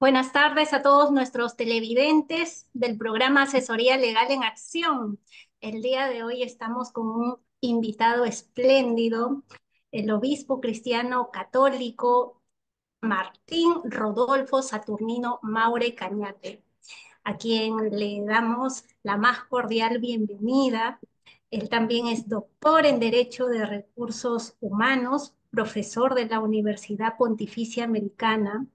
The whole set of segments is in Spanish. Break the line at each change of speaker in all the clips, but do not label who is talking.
Buenas tardes a todos nuestros televidentes del programa Asesoría Legal en Acción. El día de hoy estamos con un invitado espléndido, el obispo cristiano católico Martín Rodolfo Saturnino Maure Cañate, a quien le damos la más cordial bienvenida. Él también es doctor en Derecho de Recursos Humanos, profesor de la Universidad Pontificia Americana,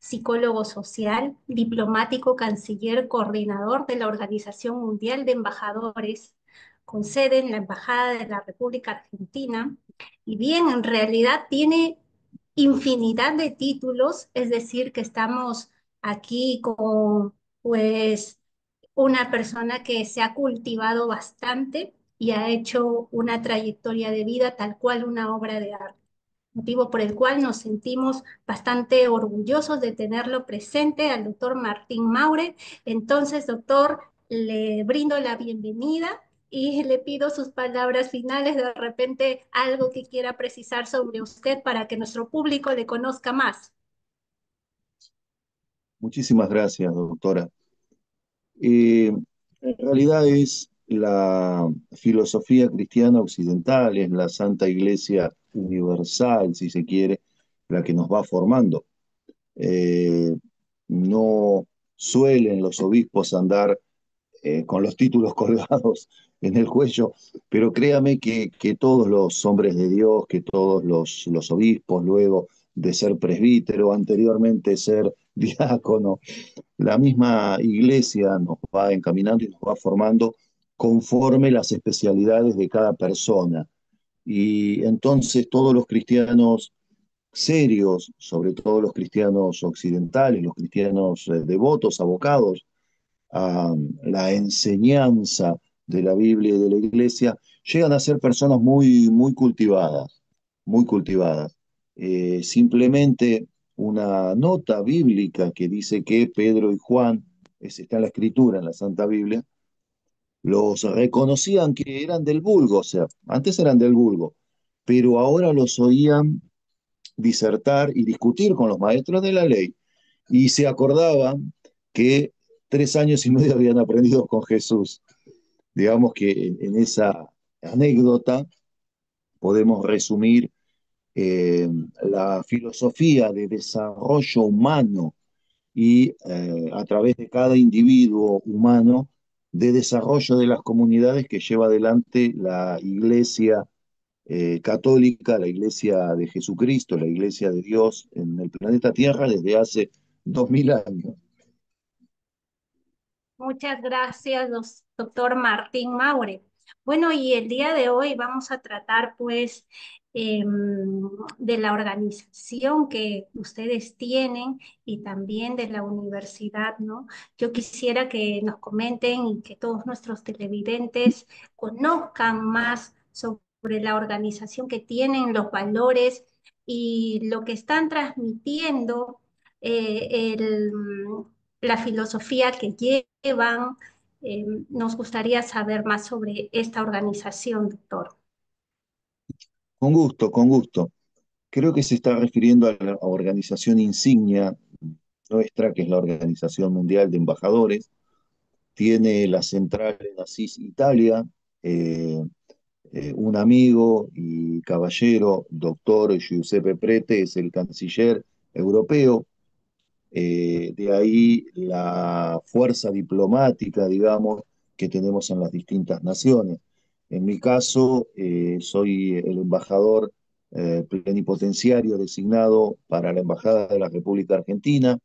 psicólogo social, diplomático, canciller, coordinador de la Organización Mundial de Embajadores, con sede en la Embajada de la República Argentina. Y bien, en realidad tiene infinidad de títulos, es decir, que estamos aquí con pues una persona que se ha cultivado bastante y ha hecho una trayectoria de vida tal cual una obra de arte, motivo por el cual nos sentimos bastante orgullosos de tenerlo presente al doctor Martín Maure. Entonces, doctor, le brindo la bienvenida y le pido sus palabras finales, de repente algo que quiera precisar sobre usted para que nuestro público le conozca más.
Muchísimas gracias, doctora. En realidad es la filosofía cristiana occidental, es la Santa Iglesia Universal, si se quiere, la que nos va formando. Eh, no suelen los obispos andar con los títulos colgados en el cuello, pero créame que todos los hombres de Dios, que todos los obispos, luego de ser presbítero, anteriormente ser diácono, la misma iglesia nos va encaminando y nos va formando conforme las especialidades de cada persona. Y entonces todos los cristianos serios, sobre todo los cristianos occidentales, los cristianos devotos, abocados a la enseñanza de la Biblia y de la iglesia, llegan a ser personas muy cultivadas, muy cultivadas. Simplemente una nota bíblica que dice que Pedro y Juan, está en la escritura, en la Santa Biblia, los reconocían que eran del vulgo, o sea, antes eran del vulgo, pero ahora los oían disertar y discutir con los maestros de la ley y se acordaban que 3 años y medio habían aprendido con Jesús. Digamos que en esa anécdota podemos resumir la filosofía de desarrollo humano y a través de cada individuo humano de desarrollo de las comunidades que lleva adelante la Iglesia católica, la Iglesia de Jesucristo, la Iglesia de Dios en el planeta Tierra desde hace 2000 años.
Muchas gracias, doctor Martín Maure. Bueno, y el día de hoy vamos a tratar, pues, de la organización que ustedes tienen y también de la universidad, ¿no? Yo quisiera que nos comenten y que todos nuestros televidentes conozcan más sobre la organización que tienen, los valores y lo que están transmitiendo, la filosofía que llevan. Nos gustaría saber más sobre esta organización, doctor.
Con gusto, con gusto. Creo que se está refiriendo a la organización insignia nuestra, que es la Organización Mundial de Embajadores. Tiene la central en Asís, Italia. Eh, un amigo y caballero, doctor Giuseppe Prete, es el canciller europeo. De ahí la fuerza diplomática, digamos, que tenemos en las distintas naciones. En mi caso, soy el embajador plenipotenciario designado para la Embajada de la República Argentina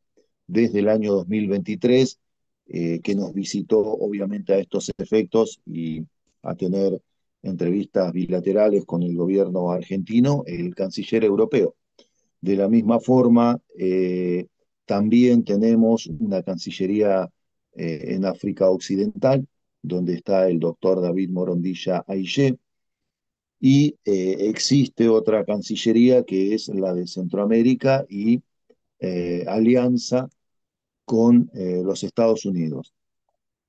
desde el año 2023, que nos visitó obviamente a estos efectos y a tener entrevistas bilaterales con el gobierno argentino, el canciller europeo. De la misma forma, también tenemos una cancillería en África Occidental, donde está el doctor David Morondilla Aillé, y existe otra cancillería que es la de Centroamérica y alianza con los Estados Unidos,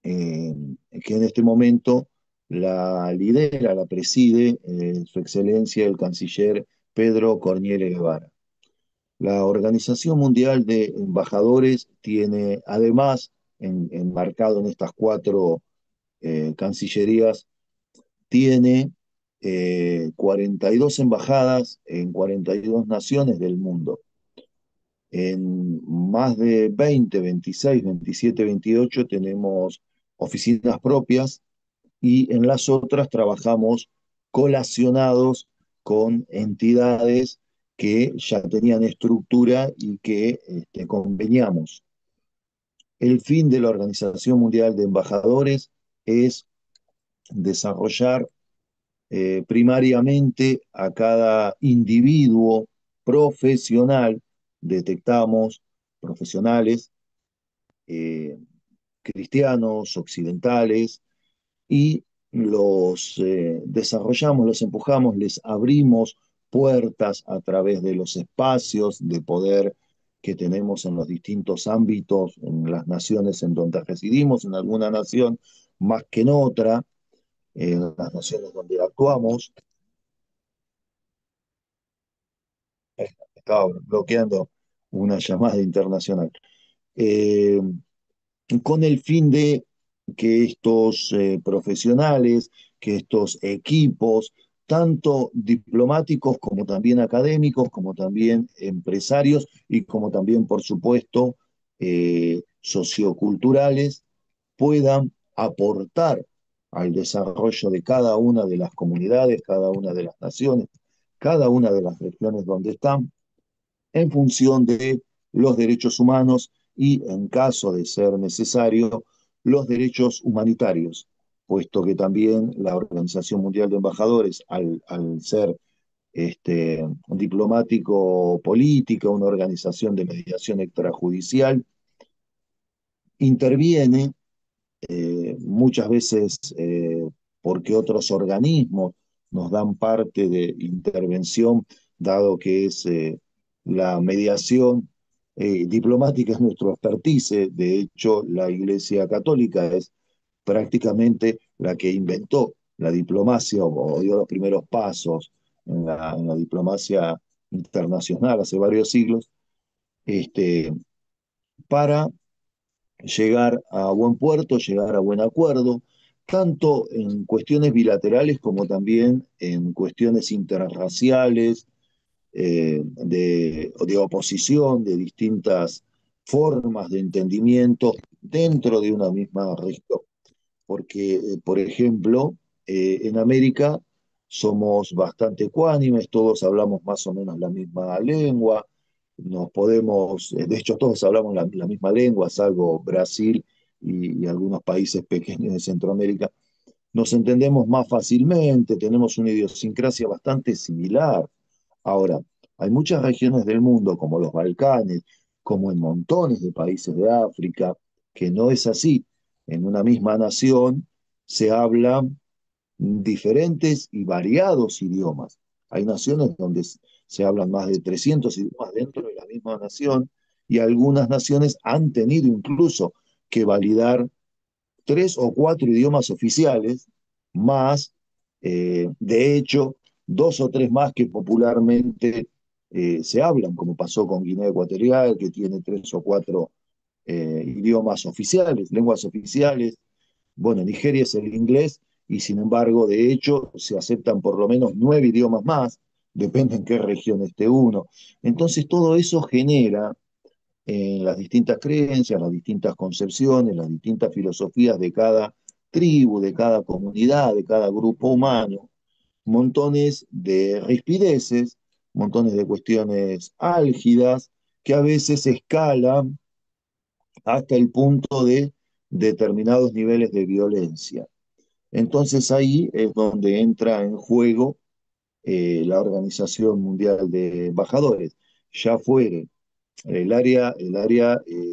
eh, que en este momento la lidera, la preside Su Excelencia el canciller Pedro Corniele Guevara. La Organización Mundial de Embajadores tiene, además, enmarcado en estas cuatro cancillerías, tiene 42 embajadas en 42 naciones del mundo. En más de 20, 26, 27, 28 tenemos oficinas propias y en las otras trabajamos colacionados con entidades que ya tenían estructura y que conveniamos. El fin de la Organización Mundial de Embajadores es desarrollar primariamente a cada individuo profesional, detectamos profesionales eh, cristianos, occidentales, y los desarrollamos, los empujamos, les abrimos puertas a través de los espacios de poder que tenemos en los distintos ámbitos, en las naciones en donde residimos, en alguna nación más que en otra, en las naciones donde actuamos. Estaba bloqueando una llamada internacional. Eh, con el fin de que estos profesionales, que estos equipos, tanto diplomáticos como también académicos, como también empresarios y como también, por supuesto, socioculturales, puedan aportar al desarrollo de cada una de las comunidades, cada una de las naciones, cada una de las regiones donde están, en función de los derechos humanos y, en caso de ser necesario, los derechos humanitarios, puesto que también la Organización Mundial de Embajadores, al ser diplomático-política, una organización de mediación extrajudicial, interviene muchas veces porque otros organismos nos dan parte de intervención, dado que es la mediación diplomática es nuestro expertise. De hecho, la Iglesia Católica es prácticamente la que inventó la diplomacia o dio los primeros pasos en la diplomacia internacional hace varios siglos, este, para llegar a buen puerto, llegar a buen acuerdo, tanto en cuestiones bilaterales como también en cuestiones interraciales, de oposición, de distintas formas de entendimiento dentro de una misma región. Porque, por ejemplo, en América somos bastante ecuánimes, todos hablamos más o menos la misma lengua, nos podemos, de hecho todos hablamos la misma lengua, salvo Brasil y algunos países pequeños de Centroamérica, nos entendemos más fácilmente, tenemos una idiosincrasia bastante similar. Ahora, hay muchas regiones del mundo, como los Balcanes, como en montones de países de África, que no es así. En una misma nación se hablan diferentes y variados idiomas. Hay naciones donde se hablan más de 300 idiomas dentro de la misma nación y algunas naciones han tenido incluso que validar 3 o 4 idiomas oficiales, más, de hecho, 2 o 3 más que popularmente se hablan, como pasó con Guinea Ecuatorial, que tiene 3 o 4 idiomas oficiales, lenguas oficiales. Bueno, Nigeria es el inglés y sin embargo, de hecho, se aceptan por lo menos 9 idiomas más, depende en qué región esté uno. Entonces, todo eso genera en las distintas creencias, las distintas concepciones, las distintas filosofías de cada tribu, de cada comunidad, de cada grupo humano, montones de rispideces, montones de cuestiones álgidas que a veces escalan hasta el punto de determinados niveles de violencia. Entonces ahí es donde entra en juego la Organización Mundial de Embajadores, ya fuere el área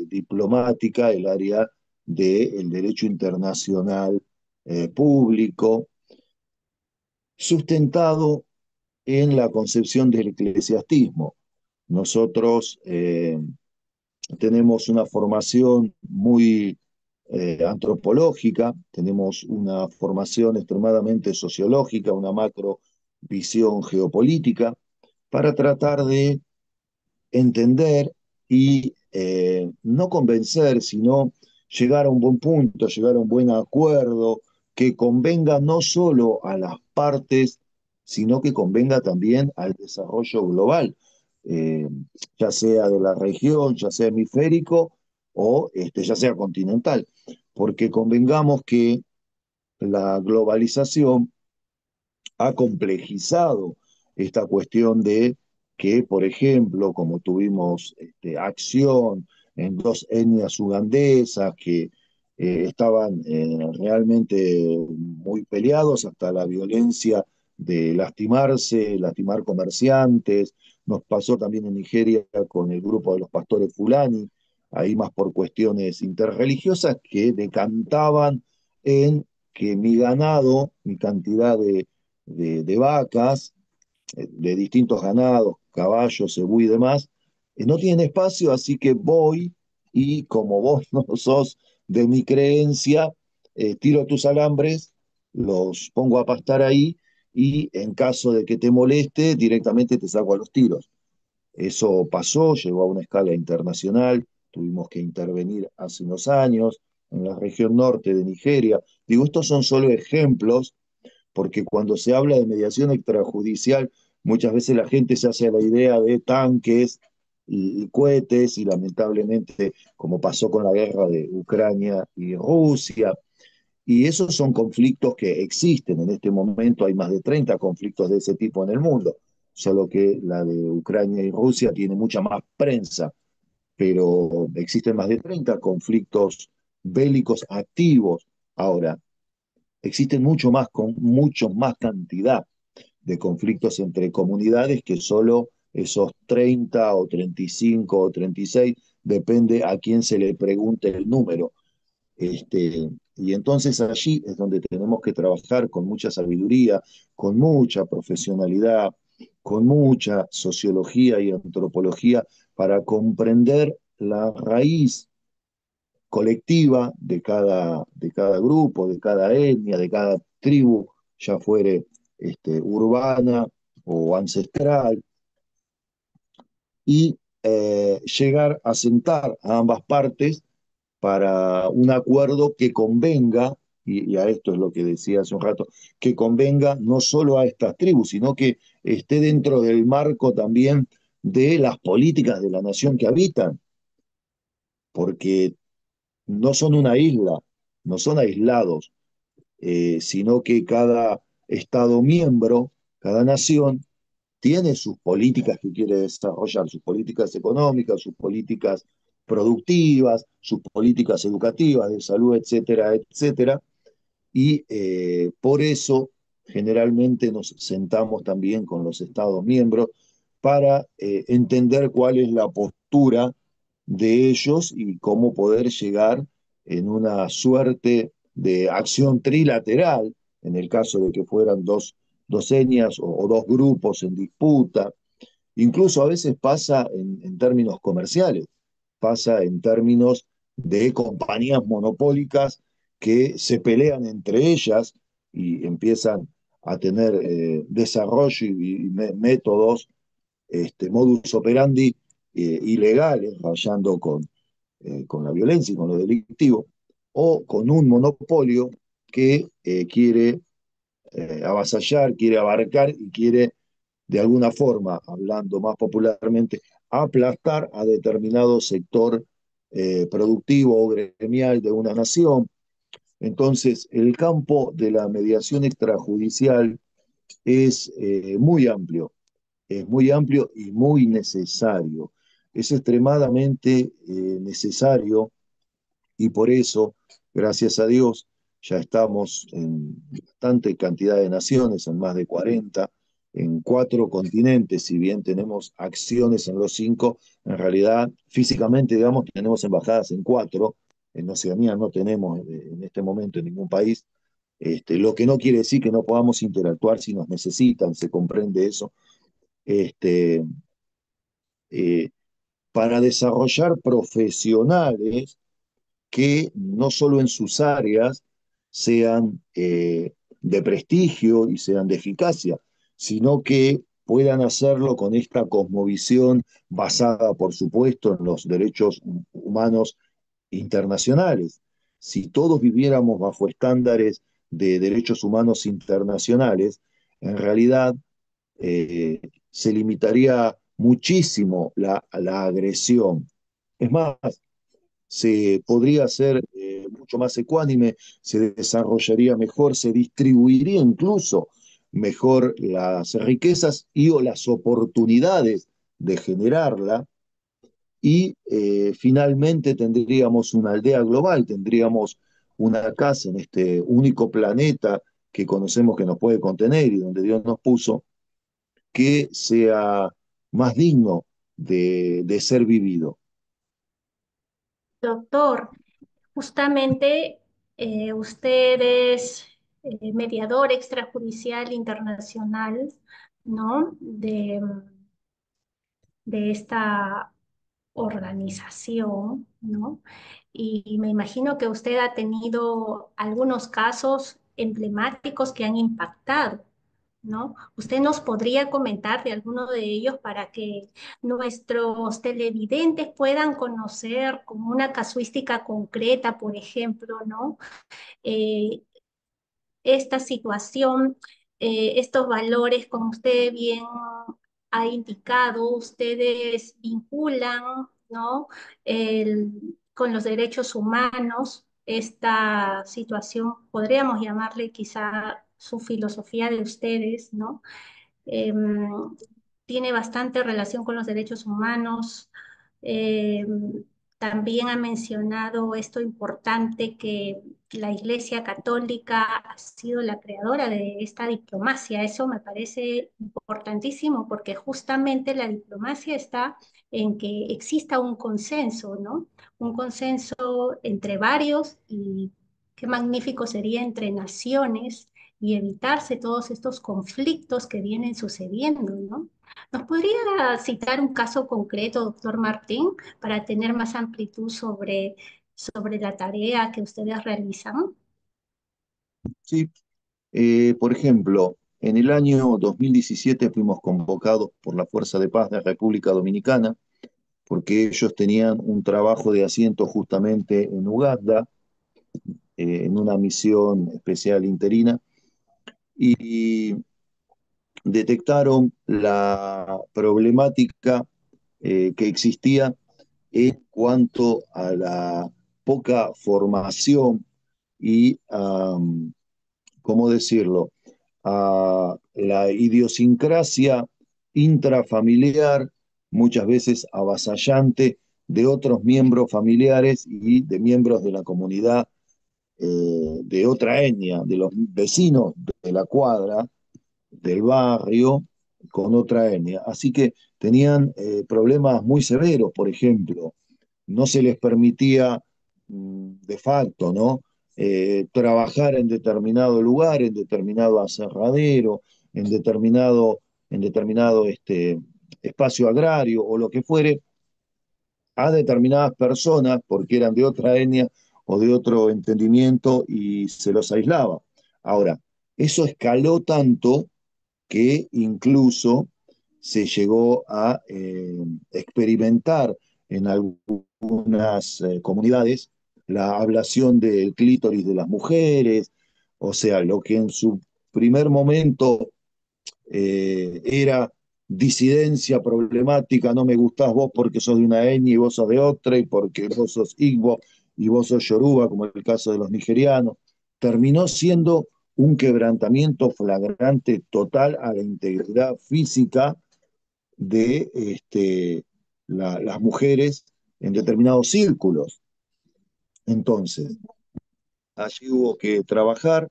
diplomática, el área del derecho internacional público, sustentado en la concepción del eclesiastismo. Nosotros tenemos una formación muy antropológica, tenemos una formación extremadamente sociológica, una macro visión geopolítica, para tratar de entender y no convencer, sino llegar a un buen punto, llegar a un buen acuerdo que convenga no solo a las partes, sino que convenga también al desarrollo global, eh, ya sea de la región, ya sea hemisférico o ya sea continental, porque convengamos que la globalización ha complejizado esta cuestión de que, por ejemplo, como tuvimos acción en dos etnias ugandesas que estaban realmente muy peleados hasta la violencia de lastimarse, lastimar comerciantes. Nos pasó también en Nigeria con el grupo de los pastores Fulani, ahí más por cuestiones interreligiosas que decantaban en que mi ganado, mi cantidad de vacas, de distintos ganados, caballos, cebú y demás, no tienen espacio, así que voy y como vos no sos de mi creencia, tiro tus alambres, los pongo a pastar ahí y en caso de que te moleste, directamente te saco a los tiros. Eso pasó, llegó a una escala internacional, tuvimos que intervenir hace unos años en la región norte de Nigeria. Digo, estos son solo ejemplos porque cuando se habla de mediación extrajudicial, muchas veces la gente se hace la idea de tanques y cohetes, y lamentablemente, como pasó con la guerra de Ucrania y Rusia, y esos son conflictos que existen en este momento, hay más de 30 conflictos de ese tipo en el mundo, solo que la de Ucrania y Rusia tiene mucha más prensa, pero existen más de 30 conflictos bélicos activos. Ahora, existen mucho más cantidad de conflictos entre comunidades que solo esos 30 o 35 o 36, depende a quién se le pregunte el número. Y entonces allí es donde tenemos que trabajar con mucha sabiduría, con mucha profesionalidad, con mucha sociología y antropología para comprender la raíz colectiva de cada grupo, de cada etnia, de cada tribu, ya fuere urbana o ancestral, y llegar a sentar a ambas partes para un acuerdo que convenga, y a esto es lo que decía hace un rato, que convenga no solo a estas tribus, sino que esté dentro del marco también de las políticas de la nación que habitan, porque no son una isla, no son aislados, sino que cada Estado miembro, cada nación, tiene sus políticas que quiere desarrollar, sus políticas económicas, sus políticas productivas, sus políticas educativas, de salud, etcétera, etcétera. Y por eso generalmente nos sentamos también con los Estados miembros para entender cuál es la postura de ellos y cómo poder llegar en una suerte de acción trilateral, en el caso de que fueran dos etnias o dos grupos en disputa. Incluso a veces pasa en términos comerciales, pasa en términos de compañías monopólicas que se pelean entre ellas y empiezan a tener desarrollo y métodos, modus operandi ilegales, rayando con la violencia y con lo delictivo, o con un monopolio que quiere avasallar, quiere abarcar y quiere de alguna forma, hablando más popularmente, aplastar a determinado sector productivo o gremial de una nación. Entonces, el campo de la mediación extrajudicial es muy amplio y muy necesario. Es extremadamente necesario y por eso, gracias a Dios, ya estamos en bastante cantidad de naciones, en más de 40, en 4 continentes, si bien tenemos acciones en los 5, en realidad físicamente, digamos, tenemos embajadas en 4, en Oceanía no tenemos en este momento en ningún país, lo que no quiere decir que no podamos interactuar si nos necesitan, se comprende eso, este, eh, para desarrollar profesionales que no solo en sus áreas sean de prestigio y sean de eficacia, sino que puedan hacerlo con esta cosmovisión basada, por supuesto, en los derechos humanos internacionales. Si todos viviéramos bajo estándares de derechos humanos internacionales, en realidad se limitaría muchísimo la agresión. Es más, se podría ser mucho más ecuánime, se desarrollaría mejor, se distribuiría incluso mejor las riquezas y o las oportunidades de generarla y finalmente tendríamos una aldea global, tendríamos una casa en este único planeta que conocemos que nos puede contener y donde Dios nos puso, que sea más digno de ser vivido.
Doctor, justamente usted es mediador extrajudicial internacional, ¿no? De esta organización, ¿no? Y me imagino que usted ha tenido algunos casos emblemáticos que han impactado, ¿no? ¿Usted nos podría comentar de alguno de ellos para que nuestros televidentes puedan conocer como una casuística concreta, por ejemplo, ¿no? Eh, esta situación, estos valores, como usted bien ha indicado, ustedes vinculan, ¿no? Con los derechos humanos, esta situación, podríamos llamarle quizá su filosofía de ustedes, ¿no? eh, Tiene bastante relación con los derechos humanos. Eh, También ha mencionado esto importante que la Iglesia Católica ha sido la creadora de esta diplomacia. Eso me parece importantísimo porque justamente la diplomacia está en que exista un consenso, ¿no? Un consenso entre varios y qué magnífico sería entre naciones y evitarse todos estos conflictos que vienen sucediendo, ¿no? ¿Nos podría citar un caso concreto, doctor Martín, para tener más amplitud sobre la tarea que ustedes realizan?
¿Sí? Por ejemplo, en el año 2017 fuimos convocados por la Fuerza de Paz de República Dominicana porque ellos tenían un trabajo de asiento justamente en Uganda, en una misión especial interina, y detectaron la problemática que existía en cuanto a la poca formación y, ¿cómo decirlo?, a la idiosincrasia intrafamiliar, muchas veces avasallante, de otros miembros familiares y de miembros de la comunidad de otra etnia, de los vecinos de la cuadra, del barrio, con otra etnia. Así que tenían problemas muy severos, por ejemplo, no se les permitía de facto, ¿no? Trabajar en determinado lugar, en determinado aserradero, en determinado espacio agrario o lo que fuere, a determinadas personas porque eran de otra etnia o de otro entendimiento y se los aislaba. Ahora, eso escaló tanto que incluso se llegó a experimentar en algunas comunidades la ablación del clítoris de las mujeres, o sea, lo que en su primer momento era disidencia problemática, no me gustás vos porque sos de una etnia y vos sos de otra, y porque vos sos Igbo y vos sos Yoruba, como el caso de los nigerianos, terminó siendo un quebrantamiento flagrante total a la integridad física de las mujeres en determinados círculos. Entonces, allí hubo que trabajar,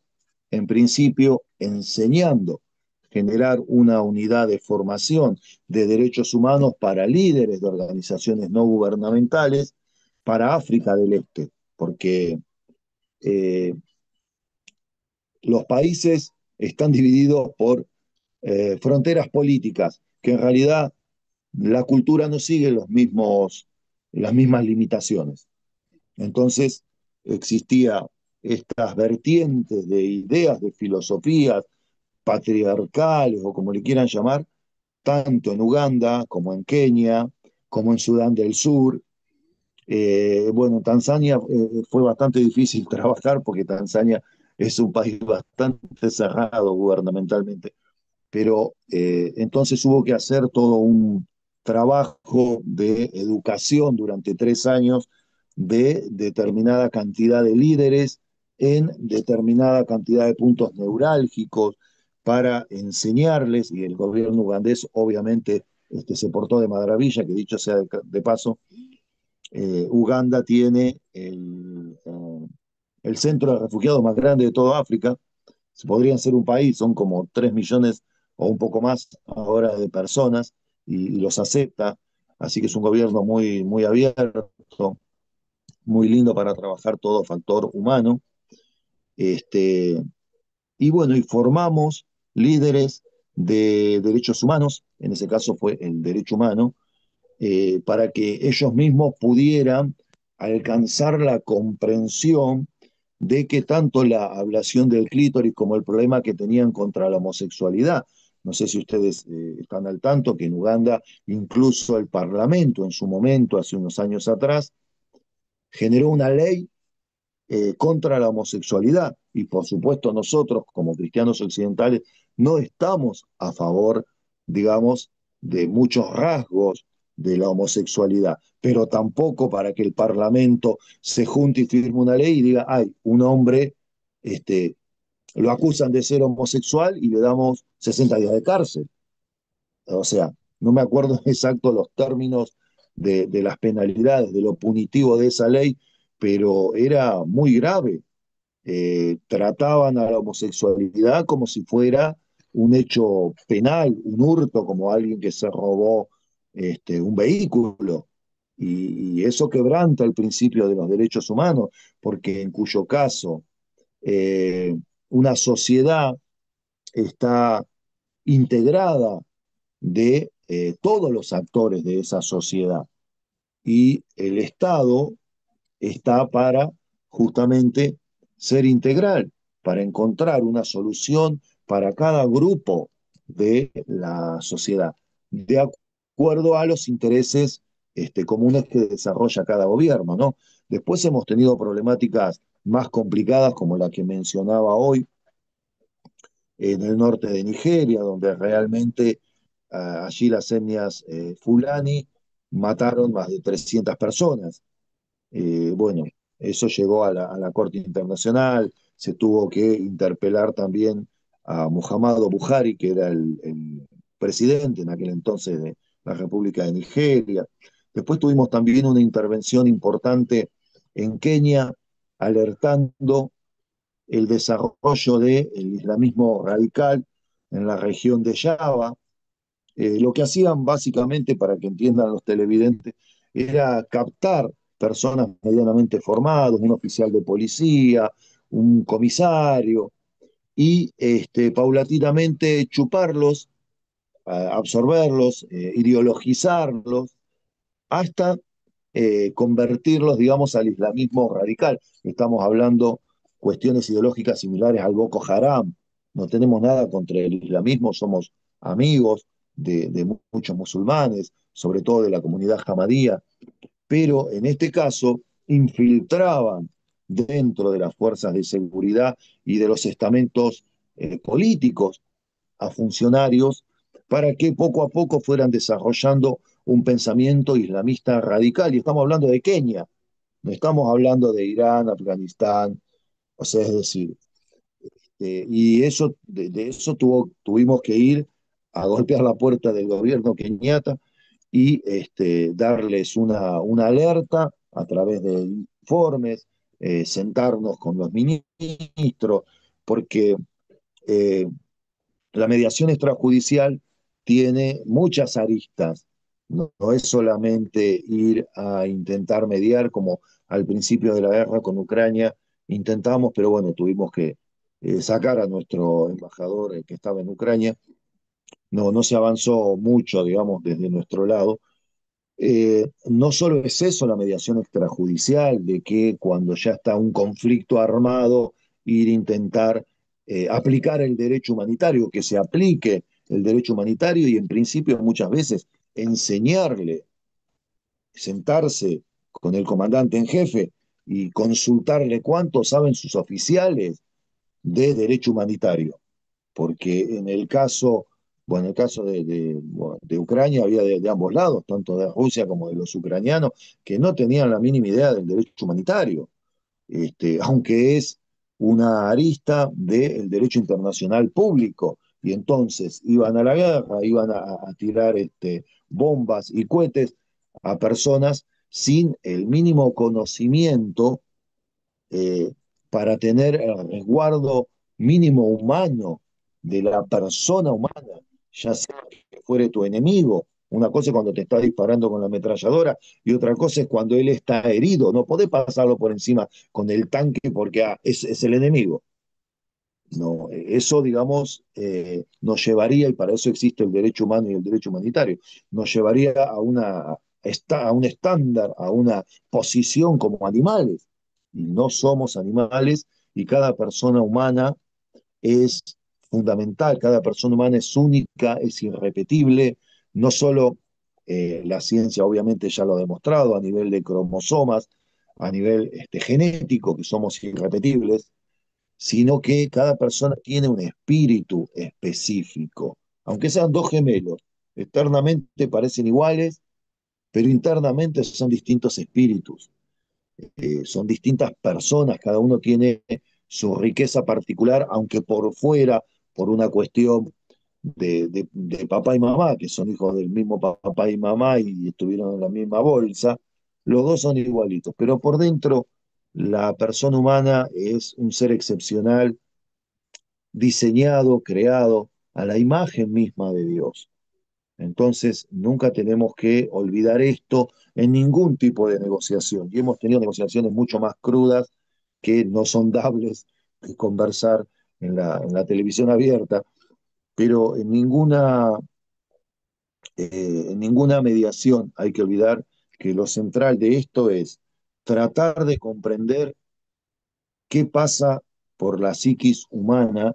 en principio, enseñando, generar una unidad de formación de derechos humanos para líderes de organizaciones no gubernamentales para África del Este, porque eh, los países están divididos por fronteras políticas, que en realidad la cultura no sigue las mismas limitaciones. Entonces, existía estas vertientes de ideas, de filosofías patriarcales o como le quieran llamar, tanto en Uganda como en Kenia, como en Sudán del Sur. Bueno, en Tanzania fue bastante difícil trabajar porque Tanzania es un país bastante cerrado gubernamentalmente, pero entonces hubo que hacer todo un trabajo de educación durante 3 años de determinada cantidad de líderes en determinada cantidad de puntos neurálgicos para enseñarles, y el gobierno ugandés obviamente se portó de maravilla, que dicho sea de paso, Uganda tiene el centro de refugiados más grande de toda África. Se podrían ser un país, son como 3 millones o un poco más ahora de personas y los acepta. Así que es un gobierno muy, muy abierto, muy lindo para trabajar todo factor humano. Este, y bueno, y formamos líderes de derechos humanos, en ese caso fue el derecho humano, para que ellos mismos pudieran alcanzar la comprensión de que tanto la ablación del clítoris como el problema que tenían contra la homosexualidad. No sé si ustedes están al tanto que en Uganda incluso el Parlamento en su momento, hace unos años atrás, generó una ley contra la homosexualidad. Y por supuesto nosotros, como cristianos occidentales, no estamos a favor, digamos, de muchos rasgos de la homosexualidad, pero tampoco para que el Parlamento se junte y firme una ley y diga, ay, un hombre lo acusan de ser homosexual y le damos 60 días de cárcel. O sea, no me acuerdo exacto los términos de las penalidades, de lo punitivo de esa ley, pero era muy grave. Trataban a la homosexualidad como si fuera un hecho penal, un hurto, como alguien que se robó un vehículo. Y eso quebranta el principio de los derechos humanos, porque en cuyo caso una sociedad está integrada de todos los actores de esa sociedad y el Estado está para justamente ser integral, para encontrar una solución para cada grupo de la sociedad, de acuerdo a los intereses comunes que desarrolla cada gobierno, ¿no? Después hemos tenido problemáticas más complicadas como la que mencionaba hoy en el norte de Nigeria, donde realmente allí las etnias fulani mataron más de 300 personas. Bueno, eso llegó a la Corte Internacional, se tuvo que interpelar también a Muhammadu Buhari, que era el presidente en aquel entonces de la República de Nigeria. Después tuvimos también una intervención importante en Kenia, alertando el desarrollo del islamismo radical en la región de Java. Lo que hacían básicamente, para que entiendan los televidentes, era captar personas medianamente formadas, un oficial de policía, un comisario, y paulatinamente chuparlos, absorberlos, ideologizarlos, hasta convertirlos, digamos, al islamismo radical. Estamos hablando cuestiones ideológicas similares al Boko Haram. No tenemos nada contra el islamismo, somos amigos de muchos musulmanes, sobre todo de la comunidad jamadía, pero en este caso infiltraban dentro de las fuerzas de seguridad y de los estamentos políticos a funcionarios para que poco a poco fueran desarrollando un pensamiento islamista radical. Y estamos hablando de Kenia, no estamos hablando de Irán, Afganistán, o sea, es decir, y eso, de eso tuvimos que ir a golpear la puerta del gobierno keniata y darles una alerta a través de informes, sentarnos con los ministros, porque eh, la mediación extrajudicial tiene muchas aristas. No, no es solamente ir a intentar mediar como al principio de la guerra con Ucrania intentamos, pero bueno, tuvimos que sacar a nuestro embajador que estaba en Ucrania. No, no se avanzó mucho, digamos, desde nuestro lado. No solo es eso la mediación extrajudicial, de que cuando ya está un conflicto armado, ir a intentar aplicar el derecho humanitario, que se aplique el derecho humanitario y en principio muchas veces enseñarle, sentarse con el comandante en jefe y consultarle cuánto saben sus oficiales de derecho humanitario. Porque en el caso, bueno, en el caso de Ucrania había de ambos lados, tanto de Rusia como de los ucranianos, que no tenían la mínima idea del derecho humanitario, aunque es una arista del derecho internacional público. Y entonces iban a la guerra, iban a tirar bombas y cohetes a personas sin el mínimo conocimiento eh, para tener el resguardo mínimo humano de la persona humana, ya sea que fuere tu enemigo. Una cosa es cuando te está disparando con la ametralladora y otra cosa es cuando él está herido. No podés pasarlo por encima con el tanque porque es el enemigo. No, eso, digamos, nos llevaría, y para eso existe el derecho humano y el derecho humanitario, nos llevaría a un estándar, a una posición como animales. Y no somos animales y cada persona humana es fundamental, cada persona humana es única, es irrepetible, no solo la ciencia obviamente ya lo ha demostrado a nivel de cromosomas, a nivel genético, que somos irrepetibles, sino que cada persona tiene un espíritu específico. Aunque sean dos gemelos, externamente parecen iguales, pero internamente son distintos espíritus, son distintas personas, cada uno tiene su riqueza particular, aunque por fuera, por una cuestión de papá y mamá, que son hijos del mismo papá y mamá y estuvieron en la misma bolsa, los dos son igualitos, pero por dentro la persona humana es un ser excepcional, diseñado, creado a la imagen misma de Dios. Entonces, nunca tenemos que olvidar esto en ningún tipo de negociación. Y hemos tenido negociaciones mucho más crudas que no son dables de conversar en la televisión abierta, pero en ninguna mediación hay que olvidar que lo central de esto es tratar de comprender qué pasa por la psiquis humana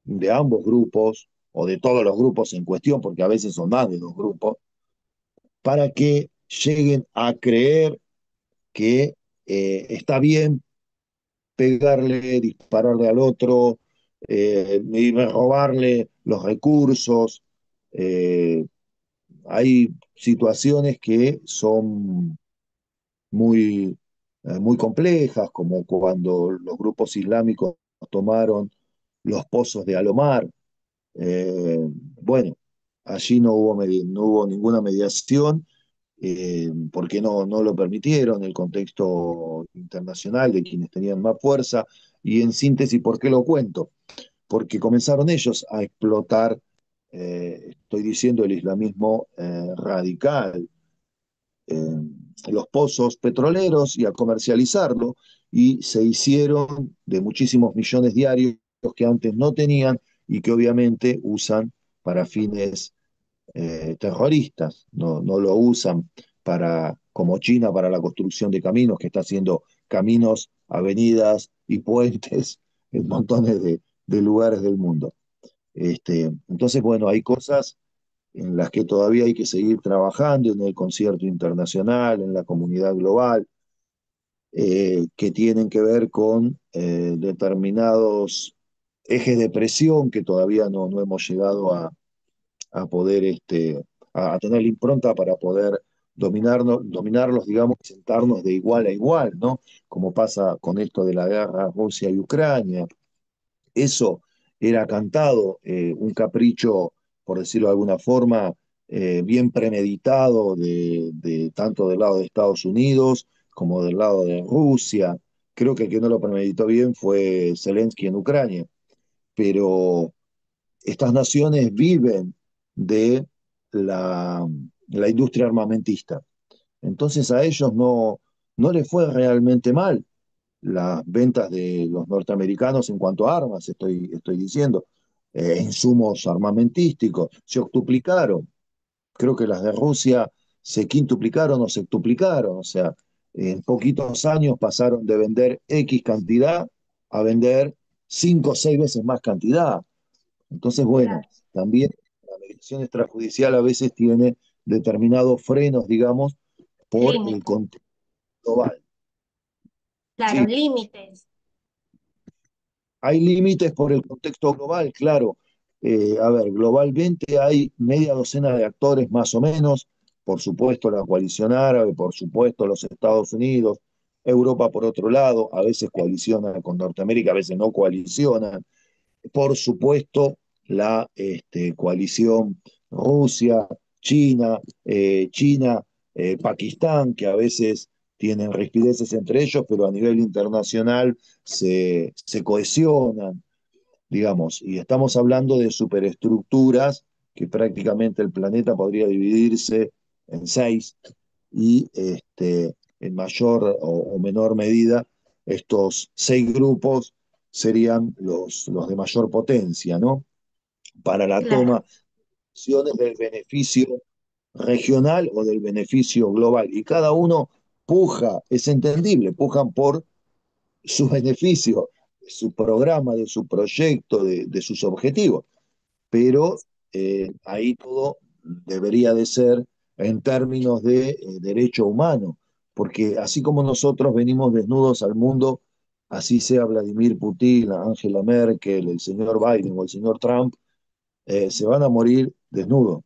de ambos grupos o de todos los grupos en cuestión, porque a veces son más de dos grupos, para que lleguen a creer que está bien pegarle, dispararle al otro, y robarle los recursos. Eh, Hay situaciones que son muy complejas, como cuando los grupos islámicos tomaron los pozos de Alomar. Bueno, allí no hubo ninguna mediación porque no lo permitieron, el contexto internacional de quienes tenían más fuerza. Y en síntesis, ¿por qué lo cuento? Porque comenzaron ellos a explotar, estoy diciendo, el islamismo radical, eh, los pozos petroleros y a comercializarlo, y se hicieron de muchísimos millones diarios que antes no tenían y que obviamente usan para fines terroristas, no lo usan como China para la construcción de caminos, que está haciendo caminos, avenidas y puentes en montones de lugares del mundo. Entonces, bueno, hay cosas en las que todavía hay que seguir trabajando en el concierto internacional, en la comunidad global, que tienen que ver con determinados ejes de presión que todavía no hemos llegado a poder a tener la impronta para poder dominarlos, digamos, sentarnos de igual a igual, ¿no? Como pasa con esto de la guerra Rusia y Ucrania. Eso era cantado, un capricho, por decirlo de alguna forma, bien premeditado tanto del lado de Estados Unidos como del lado de Rusia. Creo que el que no lo premeditó bien fue Zelensky en Ucrania, pero estas naciones viven de la industria armamentista. Entonces a ellos no les fue realmente mal las ventas de los norteamericanos en cuanto a armas, estoy diciendo, insumos armamentísticos, se octuplicaron. Creo que las de Rusia se quintuplicaron o septuplicaron, o sea, en poquitos años pasaron de vender X cantidad a vender 5 o 6 veces más cantidad. Entonces, bueno,
Claro.
también la mediación extrajudicial a veces tiene determinados frenos, digamos, por el
límites,
contexto global.
claro,
Sí,
límites,
hay límites por el contexto global, claro. A ver, globalmente hay media docena de actores más o menos, por supuesto la coalición árabe, por supuesto los Estados Unidos, Europa por otro lado, a veces coaliciona con Norteamérica, a veces no coaliciona, por supuesto la coalición Rusia, China, China, Pakistán, que a veces tienen rispideces entre ellos, pero a nivel internacional se cohesionan, digamos, y estamos hablando de superestructuras que prácticamente el planeta podría dividirse en seis y en mayor o menor medida estos seis grupos serían los de mayor potencia, ¿no? Para la toma
claro,
de decisiones del beneficio regional o del beneficio global. Y cada uno puja, es entendible, pujan por su beneficio, de su programa, de su proyecto, de sus objetivos. Pero ahí todo debería de ser en términos de derecho humano, porque así como nosotros venimos desnudos al mundo, así sea Vladimir Putin, Angela Merkel, el señor Biden o el señor Trump, se van a morir desnudos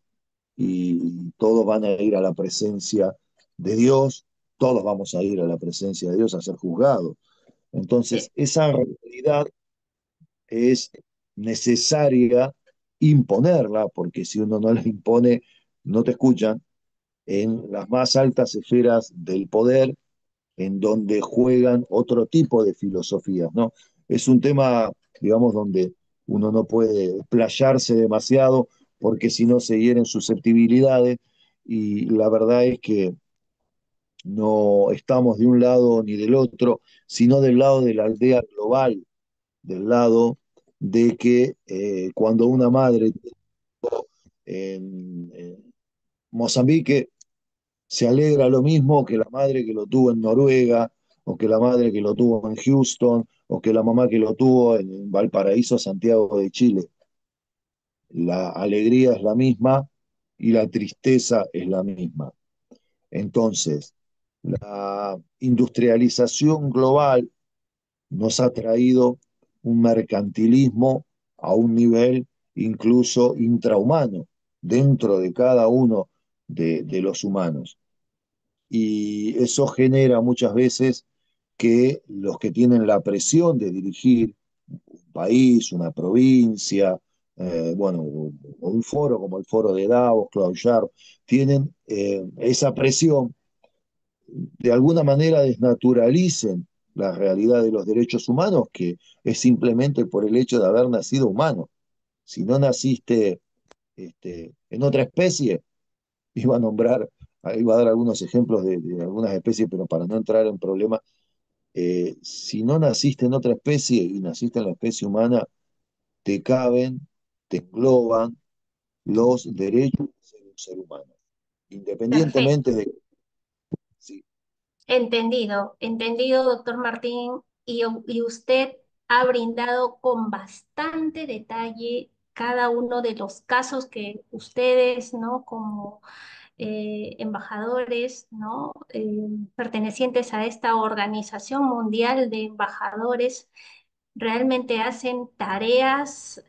y todos van a ir a la presencia de Dios, todos vamos a ir a la presencia de Dios a ser juzgados.
eh,
Entonces, esa realidad es necesaria imponerla, porque si uno no la impone, no te escuchan, en las más altas esferas del poder, en donde juegan otro tipo de filosofías, ¿no? Es un tema, digamos, donde uno no puede explayarse demasiado, porque si no se hieren susceptibilidades, y la verdad es que no estamos de un lado ni del otro, sino del lado de la aldea global, del lado de que cuando una madre en Mozambique se alegra lo mismo que la madre que lo tuvo en Noruega, o que la madre que lo tuvo en Houston, o que la mamá que lo tuvo en Valparaíso, Santiago de Chile. La alegría es la misma y la tristeza es la misma. Entonces, la industrialización global nos ha traído un mercantilismo a un nivel incluso intrahumano dentro de cada uno de los humanos. Y eso genera muchas veces que los que tienen la presión de dirigir un país, una provincia, bueno, o un foro como el foro de Davos, Klaus Schwab, tienen esa presión, de alguna manera desnaturalicen la realidad de los derechos humanos, que es simplemente por el hecho de haber nacido humano. Si no naciste en otra especie, iba a nombrar, iba a dar algunos ejemplos de algunas especies, pero para no entrar en problemas, si no naciste en otra especie y naciste en la especie humana, te caben, te engloban los derechos de ser un ser humano, independientemente
perfecto.
de... Sí,
Entendido, entendido, doctor Martín, y usted ha brindado con bastante detalle cada uno de los casos que ustedes, ¿no? Como embajadores, ¿no? Pertenecientes a esta Organización Mundial de Embajadores, realmente hacen tareas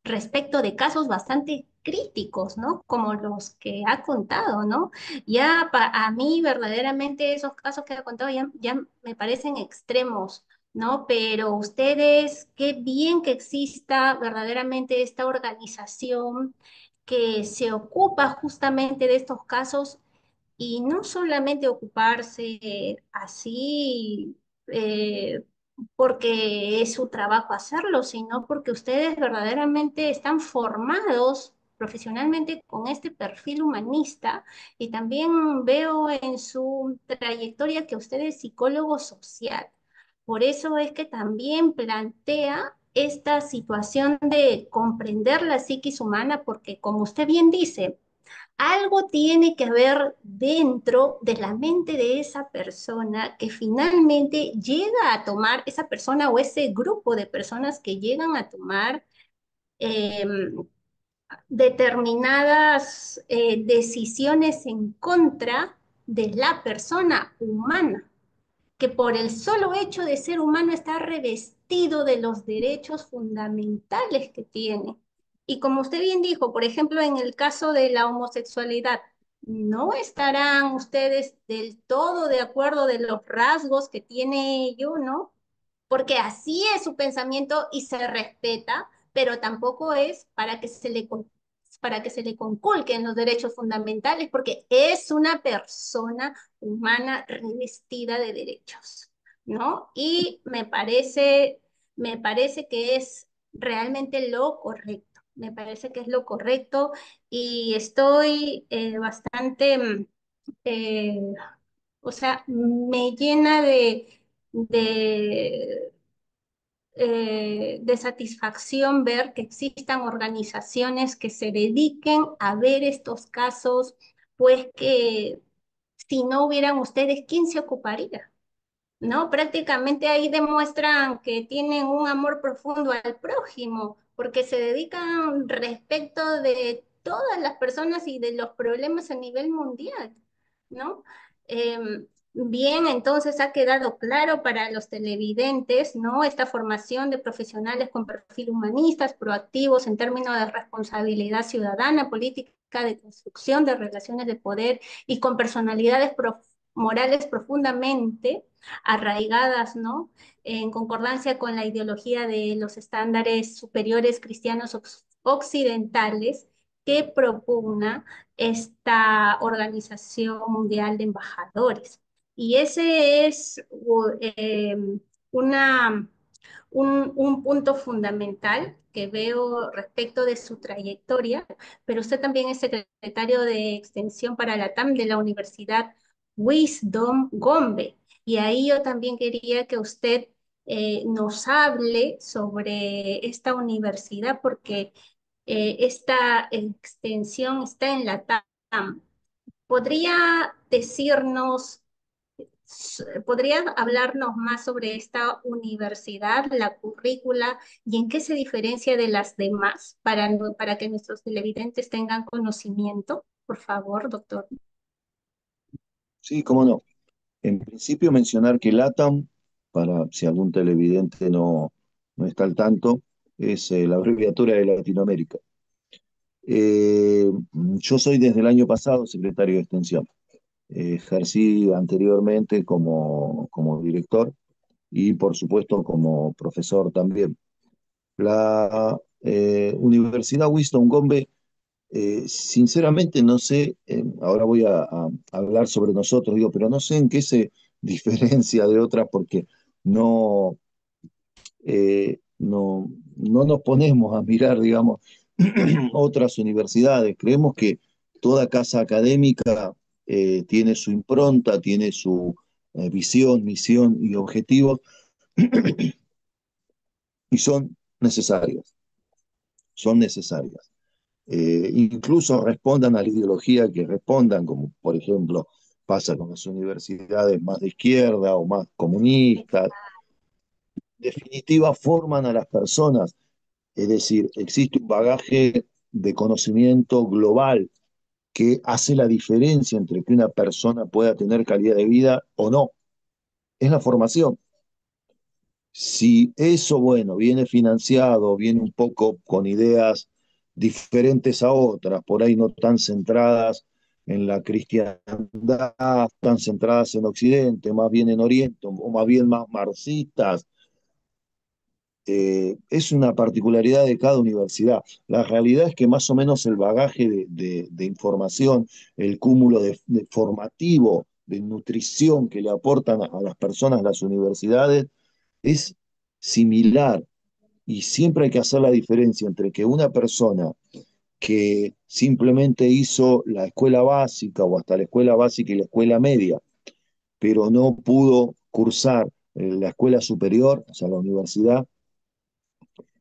respecto de casos bastante críticos, ¿no? Como los que ha contado, ¿no? A mí verdaderamente esos casos que ha contado ya me parecen extremos, ¿no? Pero ustedes, qué bien que exista verdaderamente esta organización que se ocupa justamente de estos casos y no solamente ocuparse así porque es su trabajo hacerlo, sino porque ustedes verdaderamente están formados profesionalmente con este perfil humanista y también veo en su trayectoria que usted es psicólogo social. Por eso es que también plantea esta situación de comprender la psiquis humana, porque como usted bien dice, algo tiene que haber dentro de la mente de esa persona que finalmente llega a tomar esa persona o ese grupo de personas que llegan a tomar, eh, determinadas decisiones en contra de la persona humana, que por el solo hecho de ser humano está revestido de los derechos fundamentales que tiene. Y como usted bien dijo, por ejemplo, en el caso de la homosexualidad, no estarán ustedes del todo de acuerdo de los rasgos que tiene ello, ¿no? Porque así es su pensamiento y se respeta, pero tampoco es para que se le conculquen los derechos fundamentales, porque es una persona humana revestida de derechos, ¿no? Y me parece que es realmente lo correcto, me parece que es lo correcto y estoy bastante, eh, o sea, me llena de de satisfacción ver que existan organizaciones que se dediquen a ver estos casos, pues que si no hubieran ustedes, ¿quién se ocuparía? ¿No? Prácticamente ahí demuestran que tienen un amor profundo al prójimo, porque se dedican respecto de todas las personas y de los problemas a nivel mundial, ¿no? Bien, entonces ha quedado claro para los televidentes, ¿no? Esta formación de profesionales con perfil humanistas, proactivos en términos de responsabilidad ciudadana, política, de construcción de relaciones de poder y con personalidades morales profundamente arraigadas, ¿no? En concordancia con la ideología de los estándares superiores cristianos occidentales que propugna esta Organización Mundial de Embajadores. Y ese es una, un punto fundamental que veo respecto de su trayectoria, pero usted también es secretario de Extensión para la TAM de la Universidad Wisdom Gombe. Y ahí yo también quería que usted nos hable sobre esta universidad, porque esta extensión está en la TAM. ¿Podría decirnos, podría hablarnos más sobre esta universidad, la currícula y en qué se diferencia de las demás para que nuestros televidentes tengan conocimiento? Por favor, doctor.
Sí, cómo no. En principio mencionar que LATAM, para si algún televidente no está al tanto, es la abreviatura de Latinoamérica. Yo soy desde el año pasado secretario de Extensión. Ejercí anteriormente como director y por supuesto como profesor también. La Universidad Winston Gombe, sinceramente no sé, ahora voy a hablar sobre nosotros, digo, pero no sé en qué se diferencia de otras porque no, no nos ponemos a mirar, digamos, otras universidades. Creemos que toda casa académica tiene su impronta, tiene su visión, misión y objetivos y son necesarias. Incluso respondan a la ideología que respondan, como por ejemplo pasa con las universidades más de izquierda o más comunistas. En definitiva, forman a las personas, es decir, existe un bagaje de conocimiento global que hace la diferencia entre que una persona pueda tener calidad de vida o no. Es la formación. Si eso, bueno, viene financiado, viene un poco con ideas diferentes a otras, por ahí no tan centradas en la cristiandad, tan centradas en Occidente, más bien en Oriente, o más bien más marxistas, es una particularidad de cada universidad. La realidad es que más o menos el bagaje de información, el cúmulo de formativo, de nutrición que le aportan a las personas las universidades, es similar y siempre hay que hacer la diferencia entre que una persona que simplemente hizo la escuela básica o hasta la escuela básica y la escuela media, pero no pudo cursar la escuela superior, o sea, la universidad,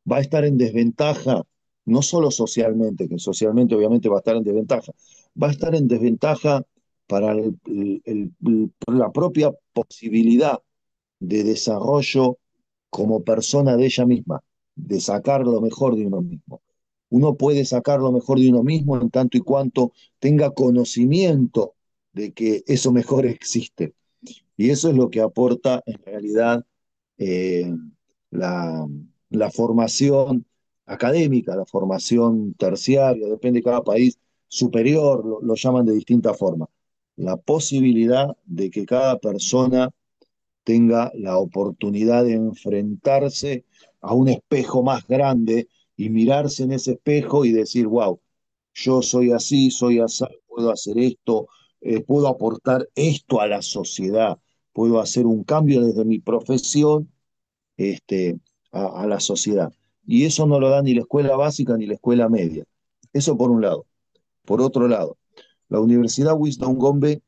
va a estar en desventaja, no solo socialmente, que socialmente obviamente va a estar en desventaja, va a estar en desventaja para la propia posibilidad de desarrollo como persona de ella misma, de sacar lo mejor de uno mismo. uno puede sacar lo mejor de uno mismo en tanto y cuanto tenga conocimiento de que eso mejor existe. Y eso es lo que aporta en realidad eh, la, la formación académica, la formación terciaria, depende de cada país, superior, lo llaman de distinta forma. La posibilidad de que cada persona tenga la oportunidad de enfrentarse a un espejo más grande y mirarse en ese espejo y decir, wow, yo soy así, puedo hacer esto, puedo aportar esto a la sociedad, puedo hacer un cambio desde mi profesión este, a la sociedad. Y eso no lo da ni la escuela básica ni la escuela media. Eso por un lado. Por otro lado, la Universidad Wisdom Gombe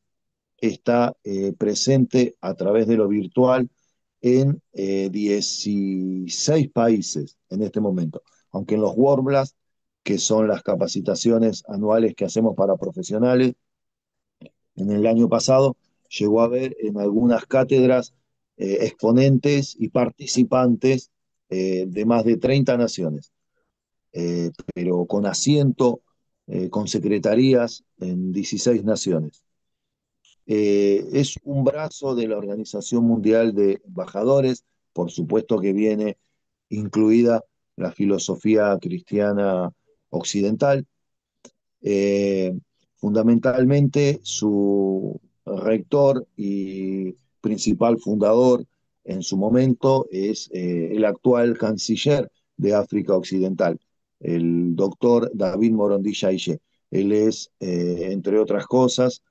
está presente a través de lo virtual en 16 países en este momento, aunque en los WordBlast, que son las capacitaciones anuales que hacemos para profesionales, en el año pasado llegó a haber en algunas cátedras exponentes y participantes de más de 30 naciones, pero con asiento, con secretarías en 16 naciones. Es un brazo de la Organización Mundial de Embajadores, por supuesto que viene incluida la filosofía cristiana occidental. Eh, Fundamentalmente, su rector y principal fundador en su momento es el actual canciller de África Occidental, el doctor David Morondi Yaye. Él es, entre otras cosas,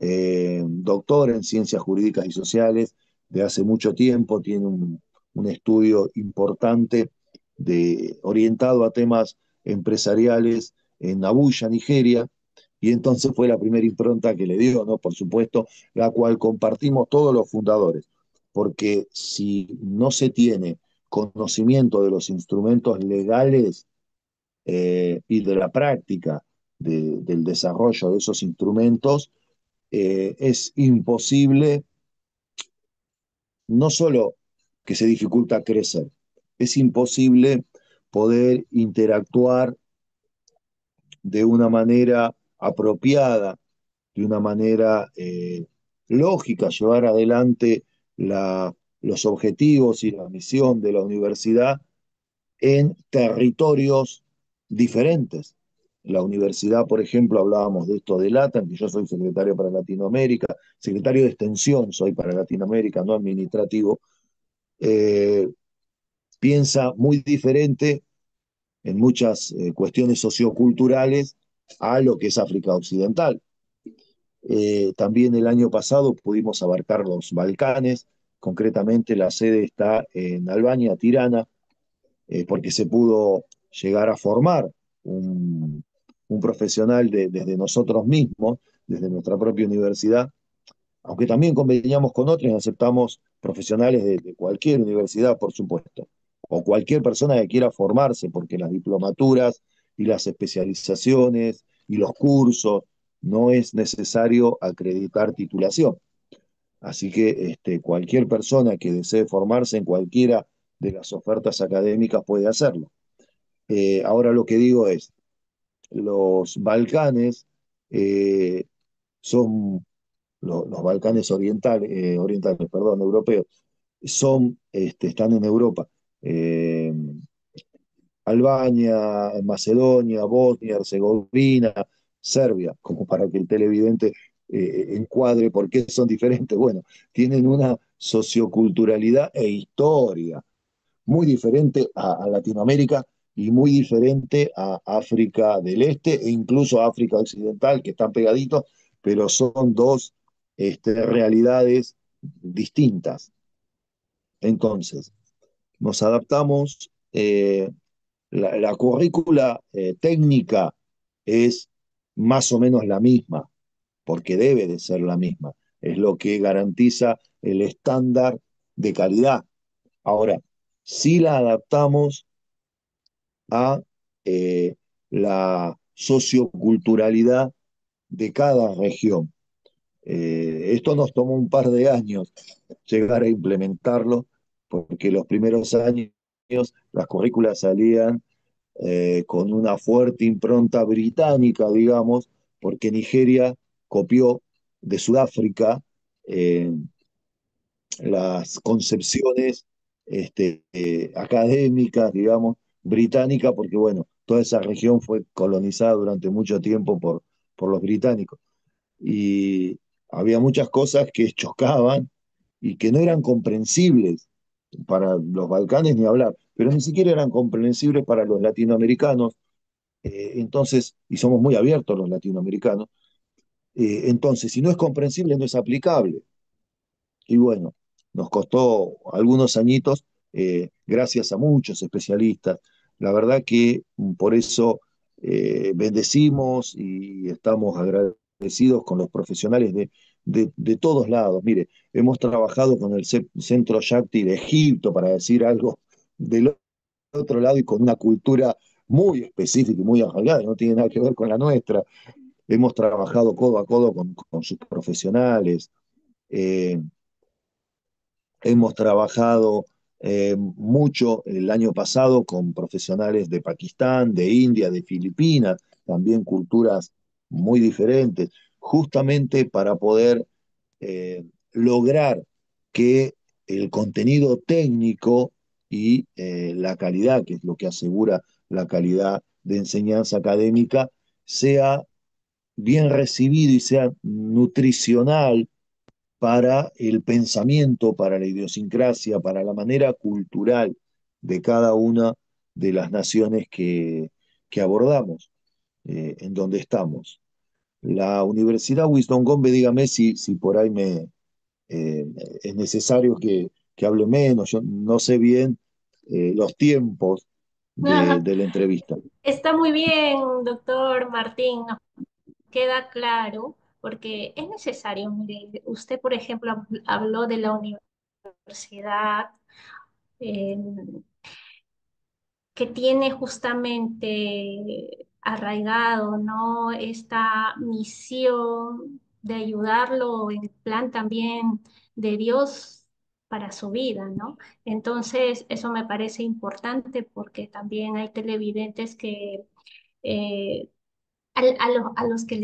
doctor en ciencias jurídicas y sociales de hace mucho tiempo, tiene un estudio importante orientado a temas empresariales en Abuya, Nigeria, y entonces fue la primera impronta que le dio, ¿no? Por supuesto, la cual compartimos todos los fundadores, porque si no se tiene conocimiento de los instrumentos legales y de la práctica del desarrollo de esos instrumentos, es imposible, no solo que se dificulta crecer, es imposible poder interactuar de una manera apropiada, de una manera lógica, llevar adelante los objetivos y la misión de la universidad en territorios diferentes. La universidad, por ejemplo, hablábamos de esto de LATAM, que yo soy secretario para Latinoamérica, secretario de extensión soy para Latinoamérica, no administrativo, eh, piensa muy diferente en muchas cuestiones socioculturales a lo que es África Occidental. También el año pasado pudimos abarcar los Balcanes, concretamente la sede está en Albania, Tirana, porque se pudo llegar a formar un profesional desde nosotros mismos, desde nuestra propia universidad, aunque también conveníamos con otros y aceptamos profesionales de cualquier universidad, por supuesto, o cualquier persona que quiera formarse, porque las diplomaturas y las especializaciones y los cursos no es necesario acreditar titulación. Así que cualquier persona que desee formarse en cualquiera de las ofertas académicas puede hacerlo. Ahora lo que digo es, los Balcanes eh, son, los Balcanes orientales, perdón, europeos, están en Europa. Eh, Albania, Macedonia, Bosnia, Herzegovina, Serbia, como para que el televidente encuadre por qué son diferentes. Bueno, tienen una socioculturalidad e historia muy diferente a Latinoamérica y muy diferente a África del Este e incluso a África Occidental, que están pegaditos, pero son dos realidades distintas. Entonces, nos adaptamos, la currícula técnica es más o menos la misma, porque debe de ser la misma, es lo que garantiza el estándar de calidad. Ahora, si la adaptamos a la socioculturalidad de cada región. Esto nos tomó un par de años llegar a implementarlo, porque los primeros años las currículas salían con una fuerte impronta británica, digamos, porque Nigeria copió de Sudáfrica eh, las concepciones académicas, digamos, británicas, porque bueno, toda esa región fue colonizada durante mucho tiempo por los británicos. Y había muchas cosas que chocaban y que no eran comprensibles para los Balcanes ni hablar, pero ni siquiera eran comprensibles para los latinoamericanos. Entonces, y somos muy abiertos los latinoamericanos, entonces, si no es comprensible, no es aplicable. Y bueno, nos costó algunos añitos, gracias a muchos especialistas. La verdad que por eso bendecimos y estamos agradecidos con los profesionales de todos lados. Mire, hemos trabajado con el Centro Shakti de Egipto, para decir algo del otro lado, y con una cultura muy específica y muy arraigada, no tiene nada que ver con la nuestra. Hemos trabajado codo a codo con sus profesionales. Eh, Hemos trabajado mucho el año pasado con profesionales de Pakistán, de India, de Filipinas, también culturas muy diferentes, justamente para poder lograr que el contenido técnico y la calidad, que es lo que asegura la calidad de enseñanza académica, sea bien recibido y sea nutricional para el pensamiento, para la idiosincrasia, para la manera cultural de cada una de las naciones que abordamos, en donde estamos. La Universidad Winston Gombe, dígame si por ahí eh, es necesario que hable menos, yo no sé bien los tiempos de la entrevista.
Está muy bien, doctor Martín, nos queda claro, porque es necesario. Mire, usted, por ejemplo, habló de la universidad, eh, que tiene justamente arraigado, ¿no? Esta misión de ayudarlo en plan también de Dios para su vida, ¿no? Entonces, eso me parece importante porque también hay televidentes que eh, a los que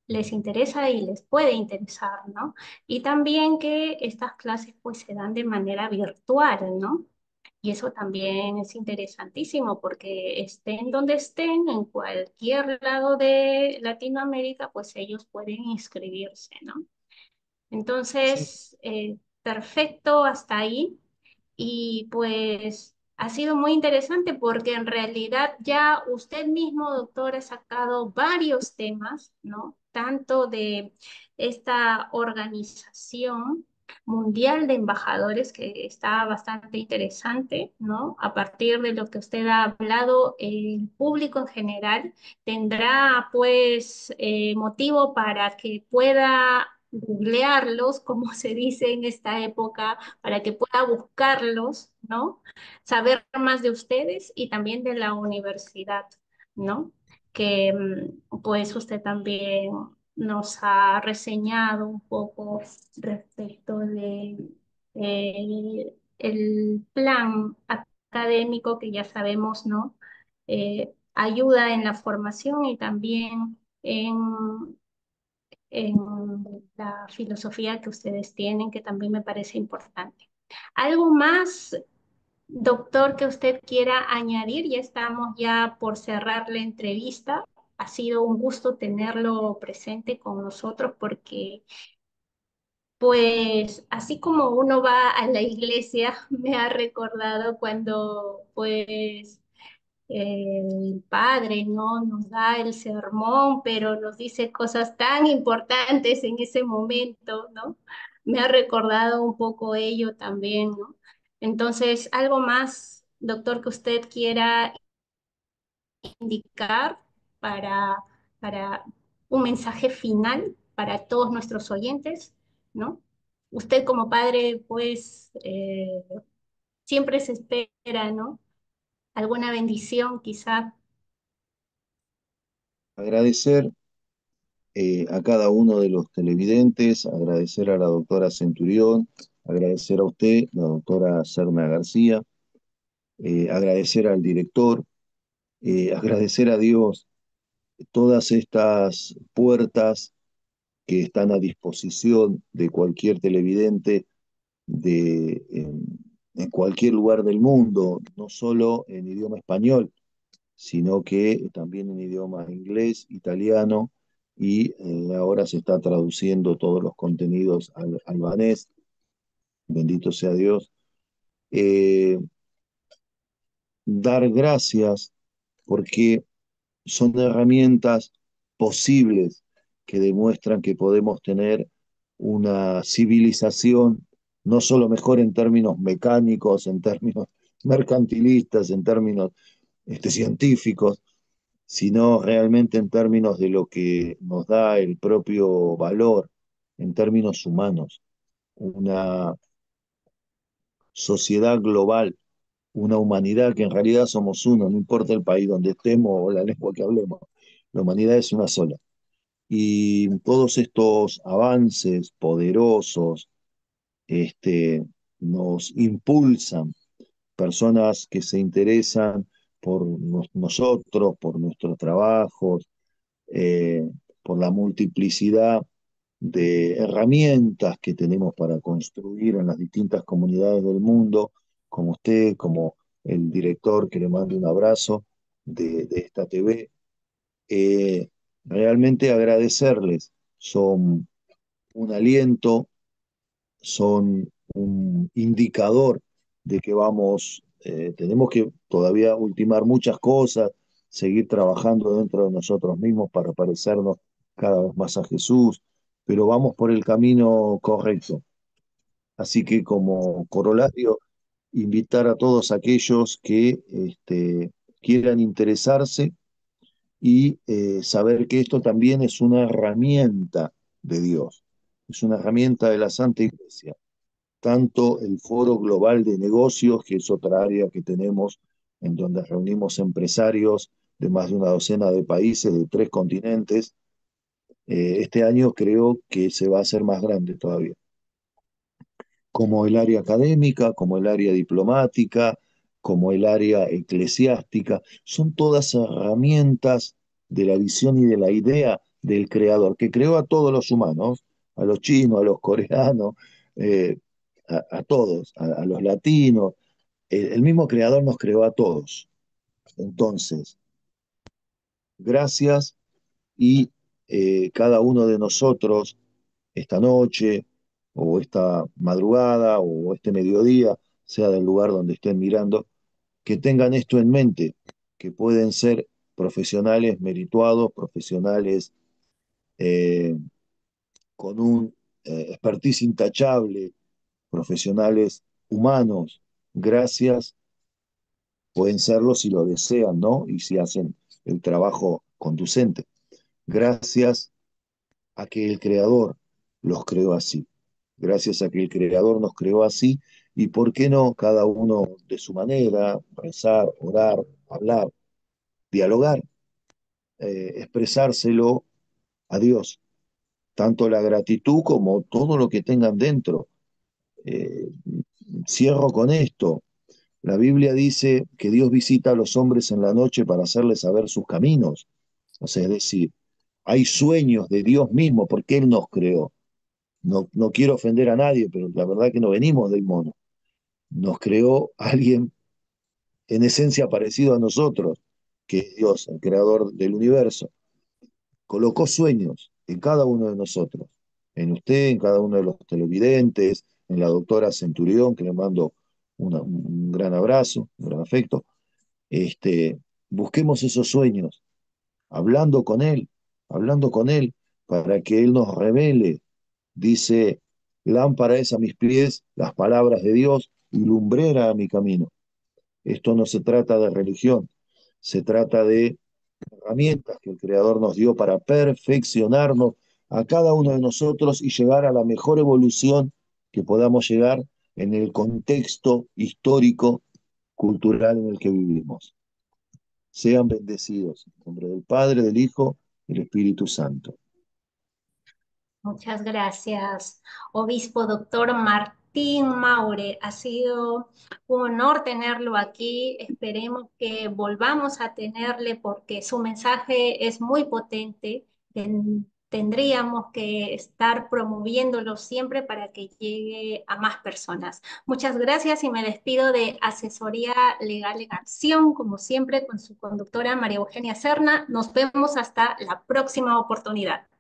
les interesa y les puede interesar, ¿no? Y también que estas clases pues se dan de manera virtual, ¿no? Y eso también es interesantísimo porque estén donde estén, en cualquier lado de Latinoamérica, pues ellos pueden inscribirse, ¿no?
Sí,
Entonces, perfecto hasta ahí. Y pues ha sido muy interesante porque en realidad ya usted mismo, doctor, ha sacado varios temas, ¿no? Tanto de esta organización mundial de embajadores, que está bastante interesante, ¿no? A partir de lo que usted ha hablado, el público en general tendrá pues motivo para que pueda googlearlos, como se dice en esta época, para que pueda buscarlos, ¿no? Saber más de ustedes y también de la universidad, ¿no? Que pues usted también nos ha reseñado un poco respecto de el plan académico que ya sabemos, ¿no? Ayuda en la formación y también en la filosofía que ustedes tienen, que también me parece importante. ¿Algo más, doctor, que usted quiera añadir? Ya estamos ya por cerrar la entrevista. Ha sido un gusto tenerlo presente con nosotros porque, pues, así como uno va a la iglesia, me ha recordado cuando, pues, el padre no nos da el sermón, pero nos dice cosas tan importantes en ese momento, ¿no? Me ha recordado un poco ello también, ¿no? Entonces, algo más, doctor, que usted quiera indicar para, para un mensaje final para todos nuestros oyentes, ¿no? Usted como padre, pues, siempre se espera, ¿no? Alguna bendición, quizá.
agradecer a cada uno de los televidentes, agradecer a la doctora Centurión, agradecer a usted, la doctora Serna García, agradecer al director, agradecer a Dios todas estas puertas que están a disposición de cualquier televidente en cualquier lugar del mundo, no solo en idioma español, sino que también en idioma inglés, italiano, y ahora se está traduciendo todos los contenidos al albanés, bendito sea Dios. Eh, Dar gracias porque son herramientas posibles que demuestran que podemos tener una civilización no solo mejor en términos mecánicos, en términos mercantilistas, en términos científicos, sino realmente en términos de lo que nos da el propio valor, en términos humanos, una sociedad global, una humanidad que en realidad somos uno, no importa el país donde estemos o la lengua que hablemos, la humanidad es una sola. Y todos estos avances poderosos nos impulsan, personas que se interesan por nosotros, por nuestros trabajos, eh, por la multiplicidad de herramientas que tenemos para construir en las distintas comunidades del mundo, como usted, como el director que le mando un abrazo de esta TV. eh, Realmente agradecerles, son un aliento, son un indicador de que tenemos que todavía ultimar muchas cosas, seguir trabajando dentro de nosotros mismos para parecernos cada vez más a Jesús, pero vamos por el camino correcto. Así que como corolario, invitar a todos aquellos que quieran interesarse y saber que esto también es una herramienta de Dios, es una herramienta de la Santa Iglesia, tanto el Foro Global de Negocios, que es otra área que tenemos, en donde reunimos empresarios de más de una docena de países, de 3 continentes. Este año creo que se va a hacer más grande todavía, como el área académica, como el área diplomática, como el área eclesiástica. Son todas herramientas de la visión y de la idea del creador, que creó a todos los humanos, a los chinos, a los coreanos, eh, a todos, a los latinos. El mismo creador nos creó a todos. Entonces, gracias y cada uno de nosotros esta noche o esta madrugada o este mediodía, sea del lugar donde estén mirando, que tengan esto en mente, que pueden ser profesionales merituados, profesionales eh, con un expertise intachable, profesionales humanos. Gracias, pueden serlo si lo desean, ¿no? Y si hacen el trabajo conducente. Gracias a que el Creador los creó así. Gracias a que el Creador nos creó así, y por qué no cada uno de su manera, rezar, orar, hablar, dialogar, expresárselo a Dios, tanto la gratitud como todo lo que tengan dentro. Eh, Cierro con esto. La Biblia dice que Dios visita a los hombres en la noche para hacerles saber sus caminos. O sea, es decir, hay sueños de Dios mismo porque Él nos creó. No, no quiero ofender a nadie, pero la verdad que no venimos del mono. Nos creó alguien en esencia parecido a nosotros, que es Dios, el creador del universo. Colocó sueños en cada uno de nosotros, en usted, en cada uno de los televidentes, en la doctora Centurión, que le mando un gran abrazo, un gran afecto. Este, Busquemos esos sueños, hablando con Él, para que Él nos revele. Dice, lámpara es a mis pies las palabras de Dios y lumbrera a mi camino. Esto no se trata de religión, se trata de herramientas que el Creador nos dio para perfeccionarnos a cada uno de nosotros y llegar a la mejor evolución que podamos llegar en el contexto histórico, cultural en el que vivimos. Sean bendecidos en nombre del Padre, del Hijo y del Espíritu Santo.
Muchas gracias, obispo doctor Martín Maure. Ha sido un honor tenerlo aquí. Esperemos que volvamos a tenerle porque su mensaje es muy potente. Tendríamos que estar promoviéndolo siempre para que llegue a más personas. Muchas gracias y me despido de Asesoría Legal en Acción, como siempre, con su conductora María Eugenia Serna. Nos vemos hasta la próxima oportunidad.